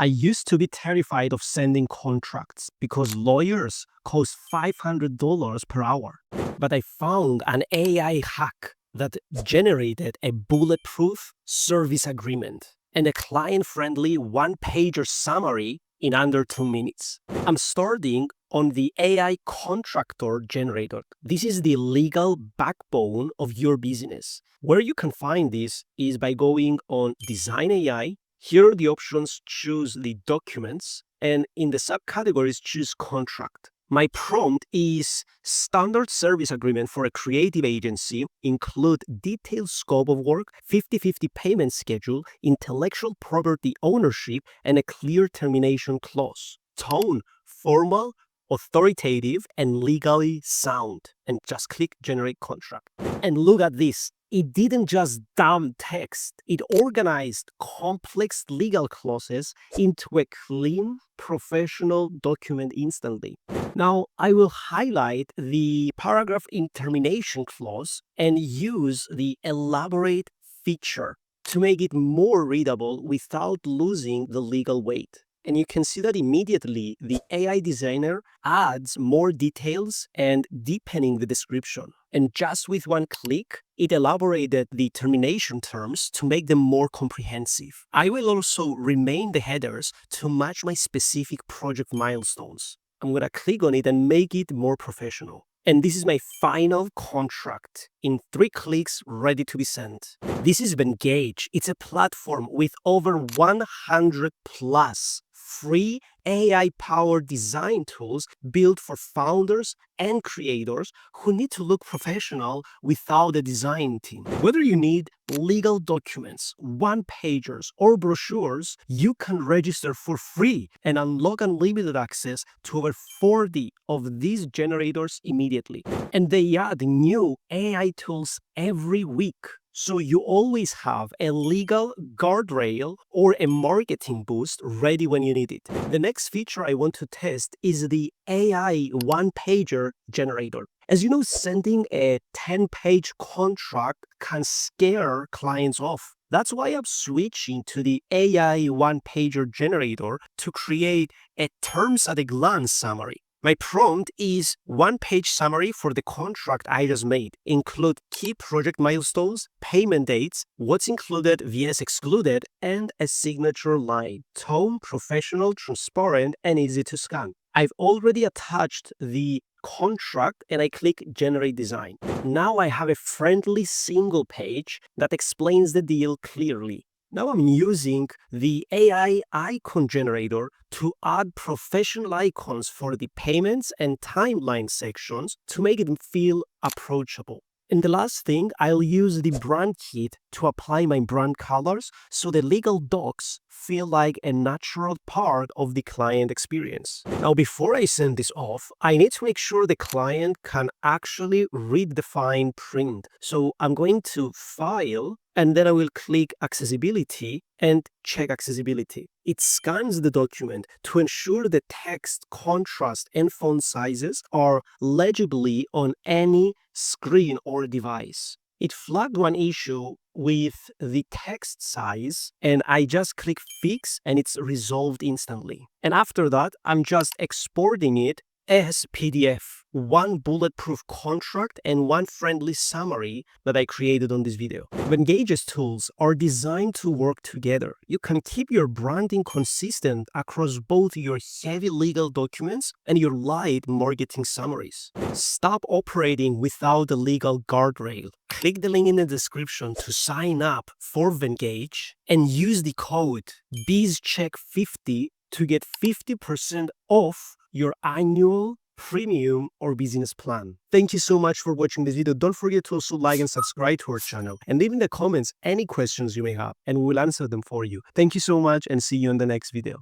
I used to be terrified of sending contracts because lawyers cost $500 per hour. But I found an AI hack that generated a bulletproof service agreement and a client-friendly one-pager summary in under 2 minutes. I'm starting on the AI contractor generator. This is the legal backbone of your business. Where you can find this is by going on Design AI. Here are the options: choose the documents, and in the subcategories, choose contract. My prompt is standard service agreement for a creative agency, include detailed scope of work, 50/50 payment schedule, intellectual property ownership, and a clear termination clause. Tone, formal, authoritative, and legally sound. And just click generate contract. And look at this. It didn't just dump text. It organized complex legal clauses into a clean, professional document instantly. Now, I will highlight the paragraph in termination clause and use the elaborate feature to make it more readable without losing the legal weight. And you can see that immediately the AI designer adds more details and deepening the description. And just with one click, it elaborated the termination terms to make them more comprehensive. I will also rename the headers to match my specific project milestones. I'm going to click on it and make it more professional. And this is my final contract in 3 clicks, ready to be sent. This is Vengage. It's a platform with over 100 plus free AI-powered design tools built for founders and creators who need to look professional without a design team. Whether you need legal documents, one-pagers, or brochures, you can register for free and unlock unlimited access to over 40 of these generators immediately. And they add new AI tools every week. So you always have a legal guardrail or a marketing boost ready when you need it. The next feature I want to test is the AI one-pager generator. As you know, sending a 10-page contract can scare clients off. That's why I'm switching to the AI one-pager generator to create a terms-at-a-glance summary. My prompt is one-page summary for the contract I just made. Include key project milestones, payment dates, what's included vs excluded, and a signature line. Tone, professional, transparent, and easy to scan. I've already attached the contract and I click generate design. Now I have a friendly single page that explains the deal clearly. Now I'm using the AI icon generator to add professional icons for the payments and timeline sections to make it feel approachable. And the last thing, I'll use the brand kit to apply my brand colors so the legal docs feel like a natural part of the client experience. Now, before I send this off, I need to make sure the client can actually read the fine print. So I'm going to File, and then I will click Accessibility and check accessibility. It scans the document to ensure the text, contrast, and font sizes are legibly on any screen or device. It flagged one issue with the text size, and I just click Fix, and it's resolved instantly. And after that, I'm just exporting it as PDF, one bulletproof contract and one friendly summary that I created on this video. Vengage's tools are designed to work together. You can keep your branding consistent across both your heavy legal documents and your light marketing summaries. Stop operating without a legal guardrail. Click the link in the description to sign up for Vengage and use the code BizCheck50 to get 50% off your annual premium or business plan. Thank you so much for watching this video. Don't forget to also like and subscribe to our channel and leave in the comments any questions you may have and we will answer them for you. Thank you so much and see you in the next video.